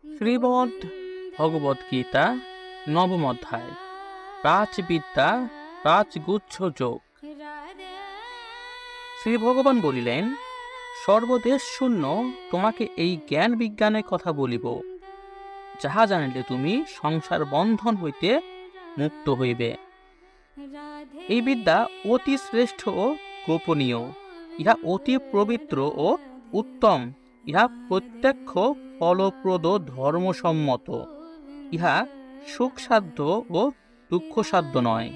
শ্রীমদ্ ভগবদ্গীতা নবম অধ্যায় প্রাচবিদ্যা প্রাচগুচ্ছ যোগ। শ্রী ভগবান বলিলেন, সর্বদেশ শূন্য তোমাকে এই জ্ঞান বিজ্ঞানের কথা বলিব, যাহা জানিলে তুমি সংসার বন্ধন হইতে মুক্ত হইবে। এই বিদ্যা অতি শ্রেষ্ঠ ও গোপনীয়, ইহা অতি পবিত্র ও উত্তম, ইহা প্রত্যক্ষ ফলপ্রদ ধর্মসম্মত, ইহা সুখসাধ্য ও দুঃখসাধ্য নয়।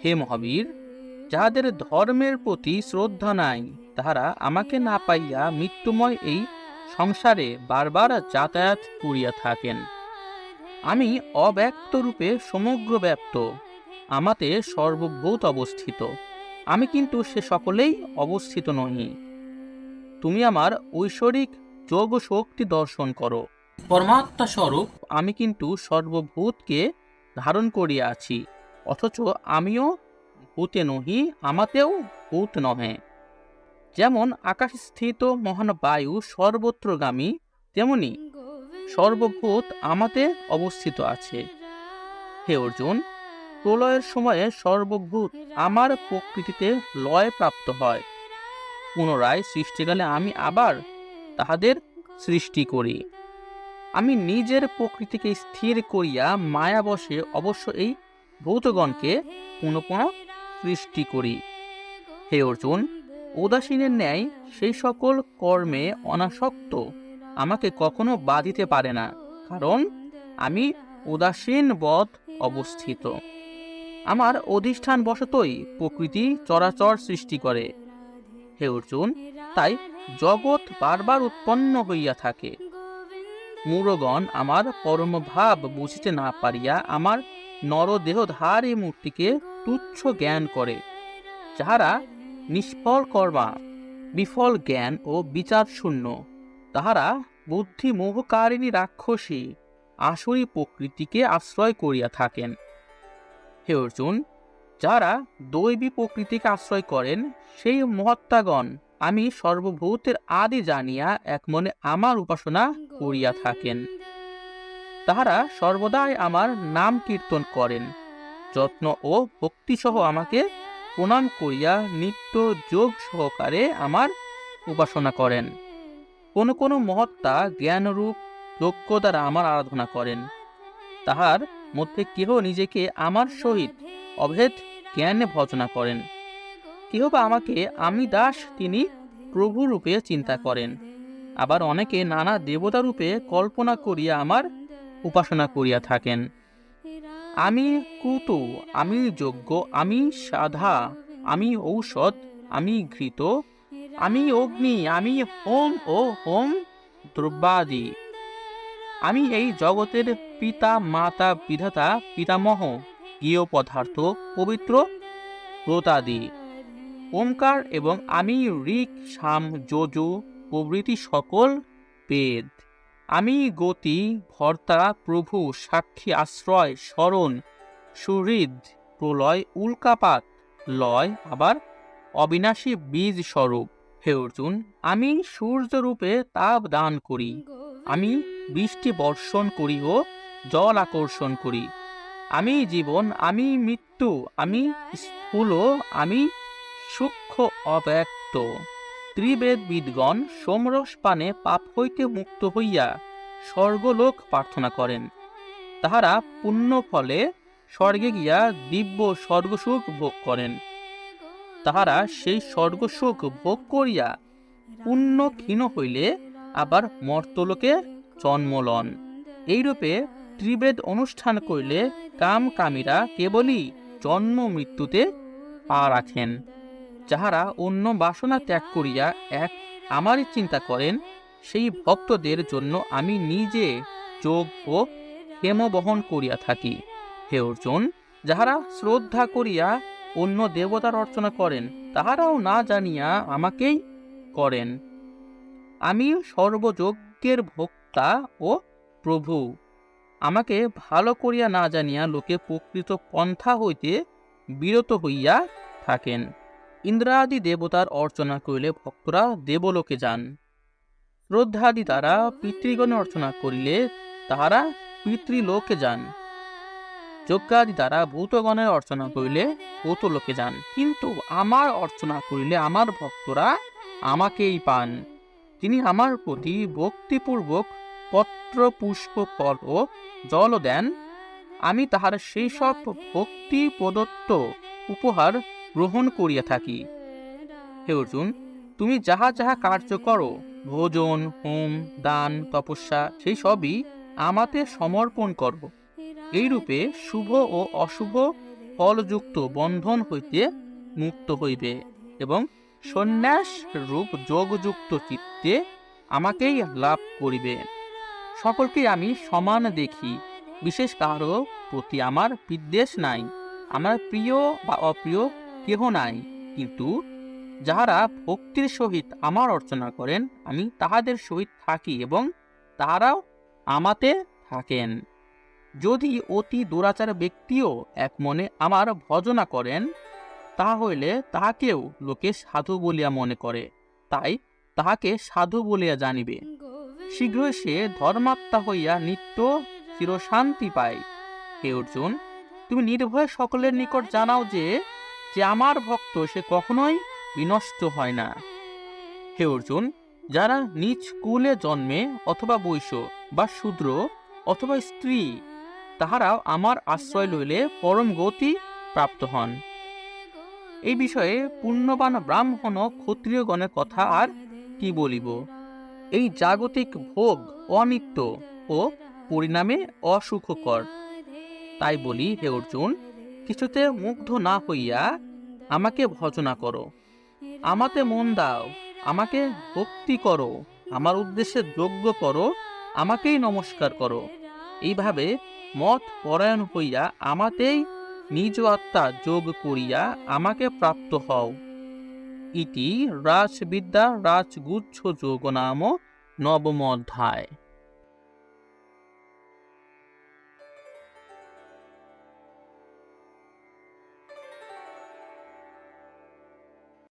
হে মহাবীর, যাহাদের ধর্মের প্রতি শ্রদ্ধা নাই, তাহারা আমাকে না পাইয়া মৃত্যুময় এই সংসারে বারবার যাতায়াত করিয়া থাকেন। আমি অব্যক্ত রূপে সমগ্র ব্যাপ্ত, আমাতে সর্বভূত অবস্থিত, আমি কিন্তু সে সকলেই অবস্থিত নহি। তুমি আমার ঐশ্বরিক যোগ শক্তি দর্শন করো। পরমাত্মা স্বরূপ আমি কিন্তু সর্বভূতকে ধারণ করিয়া আছি, অথচ আমিও ভূতে নহি, আমাতেও ভূত নহে। যেমন আকাশস্থিত মহান বায়ু সর্বত্রগামী, তেমনি সর্বভূত আমাতে অবস্থিত আছে। হে অর্জুন, প্রলয়ের সময়ে সর্বভূত আমার প্রকৃতিতে লয় প্রাপ্ত হয়, পুনরায় সৃষ্টিকালে আমি আবার তাহাদের সৃষ্টি করি। আমি নিজের প্রকৃতিকে স্থির করিয়া মায়াবশে অবশ্য এই ভূতগণকে পুনঃ পুনঃ সৃষ্টি করি। হে অর্জুন, উদাসীনের ন্যায় সেই সকল কর্মে অনাসক্ত আমাকে কখনো বাধিতে পারে না, কারণ আমি উদাসীন বৎ অবস্থিত। আমার অধিষ্ঠান বশতই প্রকৃতি চরাচর সৃষ্টি করে। হে অর্জুন, তাই জগৎ বারবার উৎপন্ন হইয়া থাকে। মূঢ়গণ আমার পরমভাব বুঝিতে না পারিয়া আমার নরদেহধারী মূর্তিকে তুচ্ছ জ্ঞান করে। যাহারা নিষ্ফল কর্মা, বিফল জ্ঞান ও বিচার শূন্য, তাহারা বুদ্ধি মোহকারিণী রাক্ষসী আসুরী প্রকৃতিকে আশ্রয় করিয়া থাকেন। হে অর্জুন, যারা দৈবী প্রকৃতিকে আশ্রয় করেন, সেই মহাত্মাগণ আমি সর্বভূতের আদি জানিয়া এক মনে আমার উপাসনা করিয়া থাকেন। তাহারা সর্বদাই আমার নাম কীর্তন করেন, যত্ন ও ভক্তিসহ আমাকে প্রণাম করিয়া নিত্য যোগ সহকারে আমার উপাসনা করেন। কোন কোন মহাত্মা জ্ঞানরূপ যজ্ঞ দ্বারা আমার আরাধনা করেন। তাহার মধ্যে কেহ নিজেকে আমার সহিত অভেদ জ্ঞানে ভজনা করেন, কেহ বা আমাকে আমি দাস, তিনি প্রভু রূপে চিন্তা করেন। আবার অনেকে নানা দেবতা রূপে কল্পনা করিয়া আমার উপাসনা করিয়া থাকেন। আমি কুতু, আমি যজ্ঞ, আমি সাধা, আমি ঔষধ, আমি ঘৃত, আমি অগ্নি, আমি হোম ও হোম দ্রব্যাদি। আমি এই জগতের পিতা মাতা বিধাতা পিতামহ, জ্ঞেয় পদার্থ, পবিত্র ব্রতাদি, ওমকার, এবং আমি ঋক, সাম, যজু প্রভৃতি সকল বেদ। আমি গতি, ভর্তা, প্রভু, সাক্ষী, আশ্রয়, স্মরণ, সুহৃদ, প্রলয়, উল্কাপাত, লয়, আবার অবিনাশী বীজ স্বরূপ। হে অর্জুন, আমি সূর্য রূপে তাপ দান করি, আমি বৃষ্টি বর্ষণ করি ও জল আকর্ষণ করি। আমি জীবন, আমি মৃত্যু, আমি স্থূল, আমি সূক্ষ্ম অব্যক্ত। ত্রিবেদবিদগণ সোমরস পানে পাপ হইতে মুক্ত হইয়া স্বর্গলোক প্রার্থনা করেন। তাহারা পুণ্য ফলে স্বর্গে গিয়া দিব্য স্বর্গসুখ ভোগ করেন। তাহারা সেই স্বর্গসুখ ভোগ করিয়া পুণ্য ক্ষীণ হইলে আবার মর্তলোকে জন্ম লন। এইরূপে ত্রিবেদ অনুষ্ঠান করিলে কাম কামীরা কেবলই জন্ম মৃত্যুতে পা রাখেন। যাহারা অন্য বাসনা ত্যাগ করিয়া এক আমারই চিন্তা করেন, সেই ভক্তদের জন্য আমি নিজে যোগ ও হেম বহন করিয়া থাকি। হে অর্জুন, যাহারা শ্রদ্ধা করিয়া অন্য দেবতার অর্চনা করেন, তাহারাও না জানিয়া আমাকেই করেন। আমি সর্বযজ্ঞের ভোক্তা ও প্রভু। আমাকে ভালো করিয়া না জানিয়া লোকে প্রকৃত পন্থা হইতে বিরত হইয়া থাকেন। ইন্দ্রাদি দেবতার অর্চনা করিলে ভক্তরা দেবলোকে যান। শ্রদ্ধাদি দ্বারা পিতৃগণে অর্চনা করিলে তাহারা পিতৃলোকে যান, যজ্ঞাদি দ্বারা ভূতগণের অর্চনা করিলে ভূতলোকে যান। কিন্তু আমার অর্চনা করিলে আমার ভক্তরা আমাকেই পান। তিনি আমার প্রতি ভক্তিপূর্বক পত্র পুষ্প ফল ও জল দেন। আমি তাহার সেই সব ভক্তি প্রদত্ত উপহার গ্রহণ করিয়া থাকি। হে অর্জুন, তুমি যাহা যাহা কার্য করো, ভোজন, হোম, দান, তপস্যা, সেই সবই আমাতে সমর্পণ করো। এইরূপে শুভ ও অশুভ ফলযুক্ত বন্ধন হইতে মুক্ত হইবে এবং সন্ন্যাস রূপ যোগযুক্ত চিত্তে আমাকেই লাভ করিবে। সকলকেই আমি সমান দেখি, বিশেষ কারো প্রতি আমার বিদ্বেষ নাই। আমার প্রিয় বা অপ্রিয় কেহ নাই, কিন্তু যাহারা ভক্তির সহিত আমার অর্চনা করেন, আমি তাহাদের সহিত থাকি এবং তাহারাও আমাতে থাকেন। যদি অতি দুরাচার ব্যক্তিও এক মনে আমার ভজনা করেন, তাহা হইলে তাহাকেও লোকে সাধু বলিয়া মনে করে, তাই তাহাকে সাধু বলিয়া জানিবে। শীঘ্রই সে ধর্মাত্মা হইয়া নিত্য চিরশান্তি পায়। হে অর্জুন, তুমি নির্ভয়ে সকলের নিকট জানাও যে যে আমার ভক্ত সে কখনোই বিনষ্ট হয় না। হে অর্জুন, যারা নিজ কুলে জন্মে অথবা বৈশ্য বা শূদ্র অথবা স্ত্রী, তাহারাও আমার আশ্রয় লইলে পরম গতি প্রাপ্ত হন। এই বিষয়ে পুণ্যবান ব্রাহ্মণ ও ক্ষত্রিয়গণের কথা আর কি বলিব। এই জাগতিক ভোগ অনিত্য ও পরিণামে অসুখকর। তাই বলি, হে অর্জুন, কিছুতে মুগ্ধ না হইয়া আমাকে ভজনা করো, আমাতে মন দাও, আমাকে ভক্তি করো, আমার উদ্দেশ্যে যজ্ঞ করো, আমাকেই নমস্কার করো। এইভাবে মত পরায়ণ হইয়া আমাতেই নিজ আত্মা যোগ করিয়া আমাকে প্রাপ্ত হও। ইতি রাজবিদ্যা রাজগুচ্ছ যোগ নাম নবম অধ্যায়।